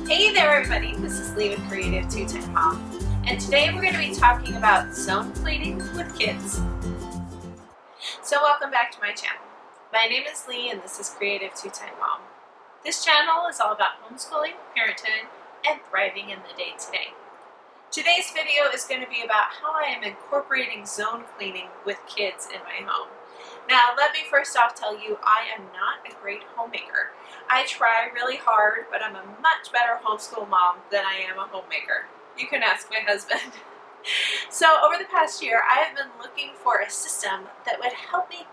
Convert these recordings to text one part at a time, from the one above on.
Hey there everybody, this is Lee with Creative2xmom, and today we're going to be talking about zone cleaning with kids. So welcome back to my channel. My name is Lee and this is Creative2xmom. This channel is all about homeschooling, parenthood, and thriving in the day-to-day. Today's video is going to be about how I am incorporating zone cleaning with kids in my home. Now, let me first off tell you, I am not a great homemaker. I try really hard, but I'm a much better homeschool mom than I am a homemaker. You can ask my husband. So over the past year, I have been looking for a system that would help me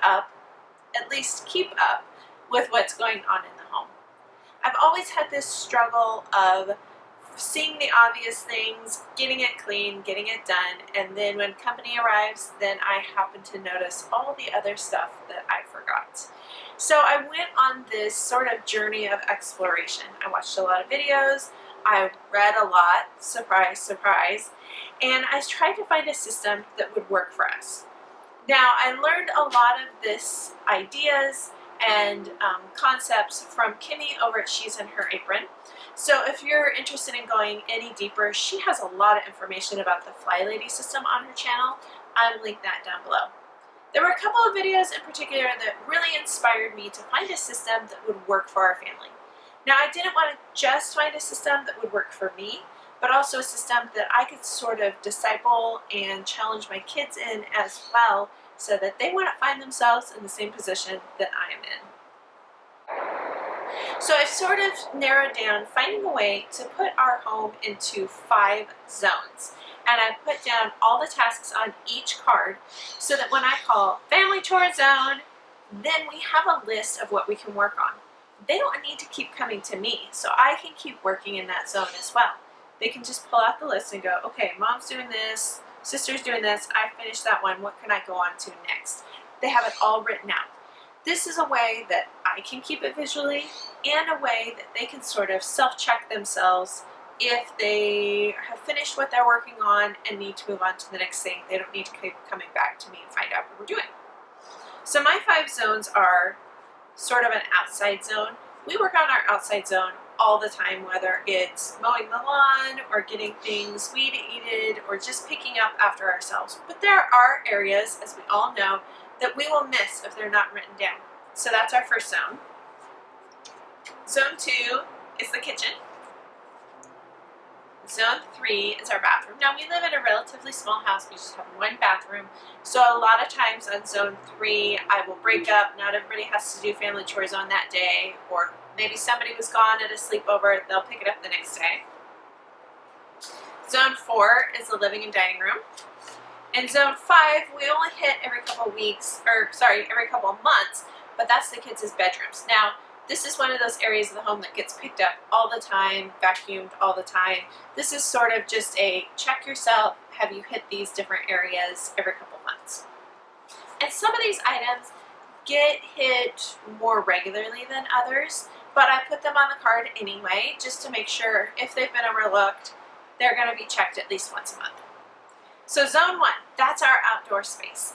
at least keep up with what's going on in the home. I've always had this struggle of seeing the obvious things, getting it clean, getting it done, and then when company arrives, then I happen to notice all the other stuff that I forgot. So I went on this sort of journey of exploration. I watched a lot of videos, I read a lot, surprise, surprise, and I tried to find a system that would work for us. Now, I learned a lot of this ideas and concepts from Kimmy over at She's in Her Apron. So if you're interested in going any deeper, she has a lot of information about the Fly Lady system on her channel. I'll link that down below. There were a couple of videos in particular that really inspired me to find a system that would work for our family. Now, I didn't want to just find a system that would work for me, but also a system that I could sort of disciple and challenge my kids in as well, so that they wouldn't find themselves in the same position that I am in. So I've sort of narrowed down finding a way to put our home into 5 zones. And I put down all the tasks on each card so that when I call family chore zone, then we have a list of what we can work on. They don't need to keep coming to me, so I can keep working in that zone as well. They can just pull out the list and go, okay, mom's doing this, sister's doing this, I finished that one, what can I go on to next? They have it all written out. This is a way that I can keep it visually and a way that they can sort of self-check themselves if they have finished what they're working on and need to move on to the next thing. They don't need to keep coming back to me and find out what we're doing. So my 5 zones are sort of an outside zone. We work on our outside zone all the time, whether it's mowing the lawn or getting things weed-eated or just picking up after ourselves. But there are areas, as we all know, that we will miss if they're not written down. So that's our first zone. Zone 2 is the kitchen. Zone 3 is our bathroom. Now, we live in a relatively small house. We just have 1 bathroom. So a lot of times on Zone 3, I will break up. Not everybody has to do family chores on that day, or maybe somebody was gone at a sleepover. They'll pick it up the next day. Zone 4 is the living and dining room. In Zone 5, we only hit every couple of months, but that's the kids' bedrooms. Now, this is one of those areas of the home that gets picked up all the time, vacuumed all the time. This is sort of just a check yourself, have you hit these different areas every couple months? And some of these items get hit more regularly than others, but I put them on the card anyway, just to make sure if they've been overlooked, they're going to be checked at least once a month. So Zone 1, that's our outdoor space.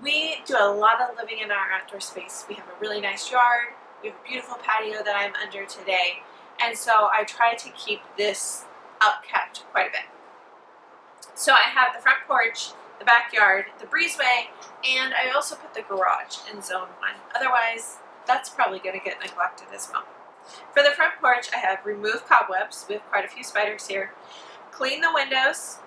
We do a lot of living in our outdoor space. We have a really nice yard. We have a beautiful patio that I'm under today, and so I try to keep this upkept quite a bit. So I have the front porch, the backyard, the breezeway, and I also put the garage in Zone 1. Otherwise, that's probably going to get neglected as well. For the front porch, I have remove cobwebs. We have quite a few spiders here. Clean the windows,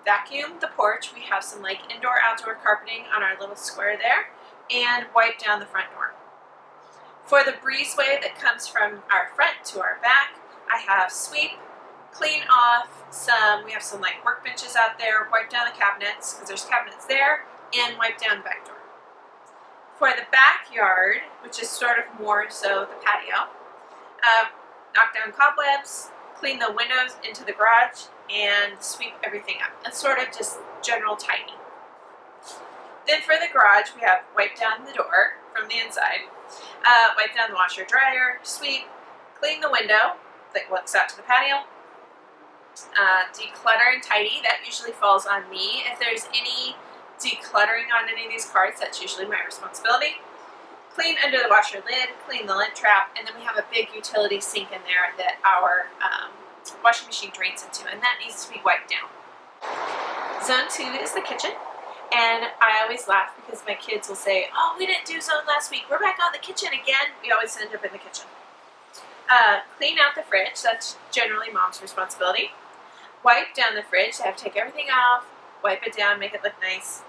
vacuum the porch. We have some like indoor-outdoor carpeting on our little square there, and wipe down the front door. For the breezeway that comes from our front to our back, I have sweep, clean off we have some like workbenches out there, wipe down the cabinets, because there's cabinets there, and wipe down the back door. For the backyard, which is sort of more so the patio, knock down cobwebs, clean the windows into the garage, and sweep everything up. It's sort of just general tidying. Then for the garage, we have wipe down the door from the inside, wipe down the washer dryer, sweep, clean the window that looks out to the patio, declutter and tidy. That usually falls on me. If there's any decluttering on any of these cards, that's usually my responsibility. Clean under the washer lid, clean the lint trap, and then we have a big utility sink in there that our washing machine drains into, and that needs to be wiped down. Zone 2 is the kitchen, and I always laugh because my kids will say, oh, we didn't do zone last week, we're back on the kitchen again. We always end up in the kitchen. Clean out the fridge, that's generally mom's responsibility. Wipe down the fridge, I have to take everything off, wipe it down, make it look nice.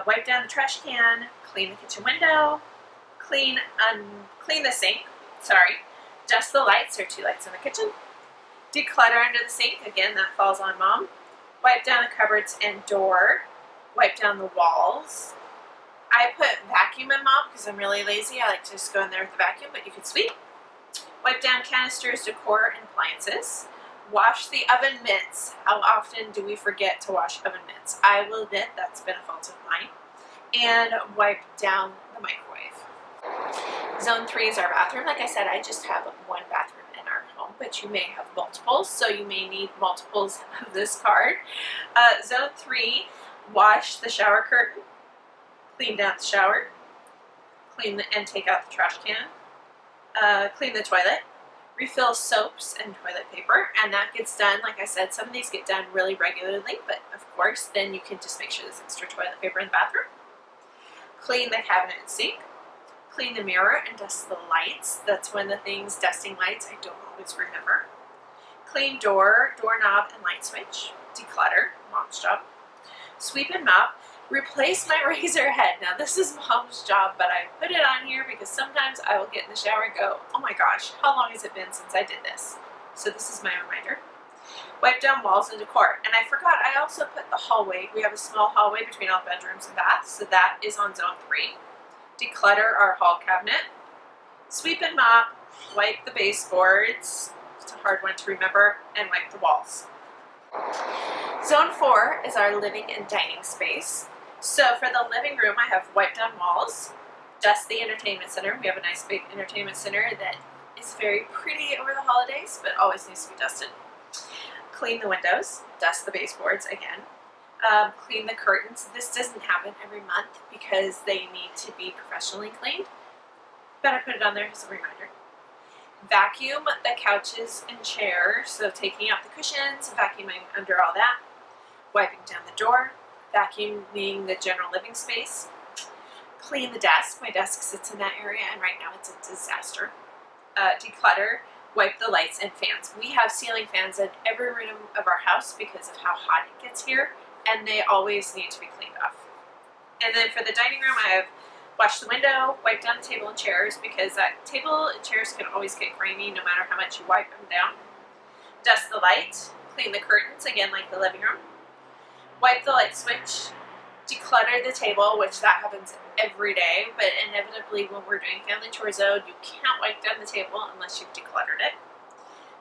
Wipe down the trash can, clean the kitchen window, clean the sink, dust the lights, there are 2 lights in the kitchen. Declutter under the sink, again that falls on mom. Wipe down the cupboards and door, wipe down the walls. I put vacuum and mop because I'm really lazy, I like to just go in there with the vacuum, but you can sweep. Wipe down canisters, decor, and appliances. Wash the oven mitts. How often do we forget to wash oven mitts? I will admit that's been a fault of mine. And wipe down the microwave. Zone 3 is our bathroom. Like I said, I just have 1 bathroom in our home, but you may have multiples, so you may need multiples of this card. Zone 3, wash the shower curtain, clean down the shower, and take out the trash can, clean the toilet, refill soaps and toilet paper, and that gets done, like I said, some of these get done really regularly, but of course then you can just make sure there's extra toilet paper in the bathroom. Clean the cabinet and sink, clean the mirror and dust the lights. That's one of the things, dusting lights, I don't always remember. Clean doorknob and light switch. Declutter, mom's job. Sweep and mop. Replace my razor head. Now this is mom's job, but I put it on here because sometimes I will get in the shower and go, oh my gosh, how long has it been since I did this? So this is my reminder. Wipe down walls and decor. And I forgot, I also put the hallway. We have a small hallway between all bedrooms and baths, so that is on zone 3. Declutter our hall cabinet. Sweep and mop. Wipe the baseboards. It's a hard one to remember. And wipe the walls. Zone 4 is our living and dining space. So for the living room, I have wiped down walls, dust the entertainment center. We have a nice big entertainment center that is very pretty over the holidays, but always needs to be dusted. Clean the windows, dust the baseboards again. Clean the curtains. This doesn't happen every month because they need to be professionally cleaned, but I put it on there as a reminder. Vacuum the couches and chairs, so taking out the cushions, vacuuming under all that. Wiping down the door, vacuuming the general living space. Clean the desk. My desk sits in that area and right now it's a disaster. Declutter, wipe the lights and fans. We have ceiling fans in every room of our house because of how hot it gets here, and they always need to be cleaned off. And then for the dining room, I have washed the window, wiped down the table and chairs because that table and chairs can always get grainy no matter how much you wipe them down. Dust the light, clean the curtains, again like the living room. Wipe the light switch, declutter the table, which that happens every day, but inevitably when we're doing family chore zone, you can't wipe down the table unless you've decluttered it.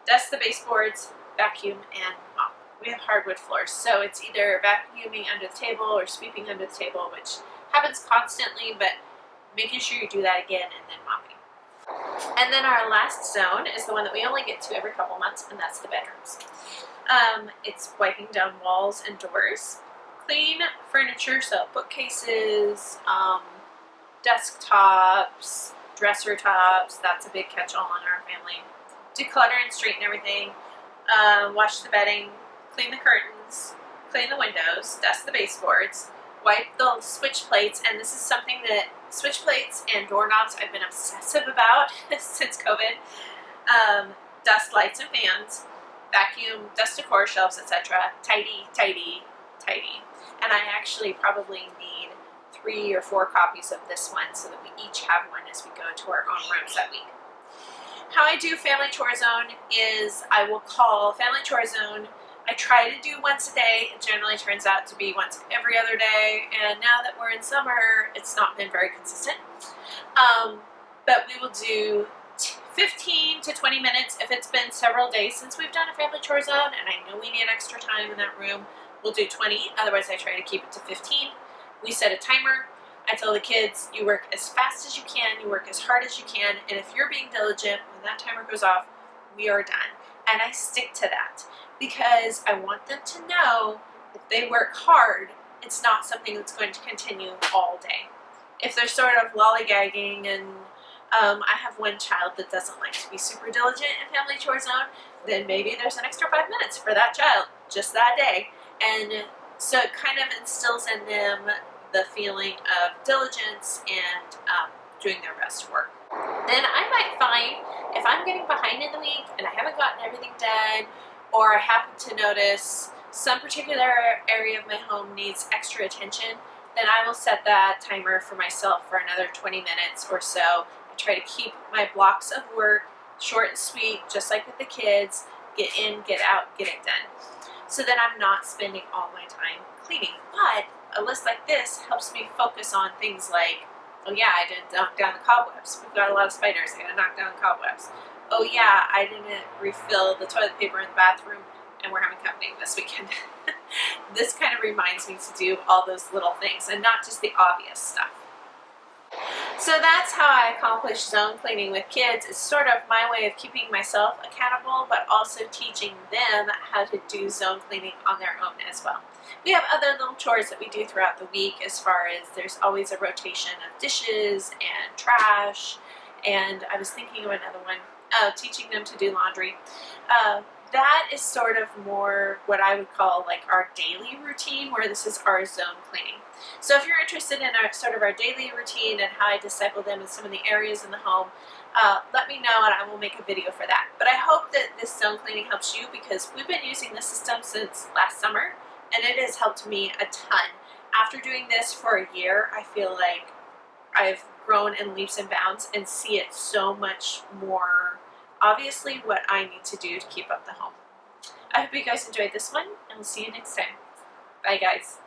Dust the baseboards, vacuum, and mop. We have hardwood floors, so it's either vacuuming under the table or sweeping under the table, which happens constantly, but making sure you do that again and then mopping. And then our last zone is the one that we only get to every couple months, and that's the bedrooms. It's wiping down walls and doors. Clean furniture, so bookcases, desktops, dresser tops. That's a big catch-all in our family. Declutter and straighten everything. Wash the bedding, clean the curtains, clean the windows, dust the baseboards, wipe the switch plates, and this is something that switch plates and doorknobs I've been obsessive about since COVID. Dust lights and fans, vacuum, dust decor shelves, etc. Tidy, tidy, tidy. And I actually probably need 3 or 4 copies of this one so that we each have one as we go to our own rooms that week. How I do Family Chore Zone is I will call Family Chore Zone. I try to do once a day. It generally turns out to be once every other day. And now that we're in summer, it's not been very consistent. But we will do 15 to 20 minutes. If it's been several days since we've done a Family Chore Zone and I know we need extra time in that room, we'll do 20. Otherwise, I try to keep it to 15. We set a timer. I tell the kids, you work as fast as you can, you work as hard as you can, and if you're being diligent, when that timer goes off, we are done. And I stick to that because I want them to know if they work hard, it's not something that's going to continue all day. If they're sort of lollygagging and I have one child that doesn't like to be super diligent in family chore zone, then maybe there's an extra 5 minutes for that child just that day. And so it kind of instills in them the feeling of diligence and doing their best work. Then I might find if I'm getting behind in the week and I haven't gotten everything done, or I happen to notice some particular area of my home needs extra attention, then I will set that timer for myself for another 20 minutes or so. I try to keep my blocks of work short and sweet, just like with the kids. Get in, get out, get it done. So that I'm not spending all my time cleaning. But a list like this helps me focus on things like, oh yeah, I didn't knock down the cobwebs. We've got a lot of spiders. I gotta knock down the cobwebs. Oh yeah, I didn't refill the toilet paper in the bathroom, and we're having company this weekend. This kind of reminds me to do all those little things and not just the obvious stuff. So that's how I accomplish zone cleaning with kids. It's sort of my way of keeping myself accountable, but also teaching them how to do zone cleaning on their own as well. We have other little chores that we do throughout the week, as far as there's always a rotation of dishes and trash, and I was thinking of another one, teaching them to do laundry. That is sort of more what I would call like our daily routine, where this is our zone cleaning. So if you're interested in our daily routine and how I disciple them in some of the areas in the home, let me know and I will make a video for that. But I hope that this zone cleaning helps you, because we've been using this system since last summer and it has helped me a ton. After doing this for a year, I feel like I've grown in leaps and bounds and see it so much more obviously what I need to do to keep up the home. I hope you guys enjoyed this one, and we'll see you next time. Bye guys.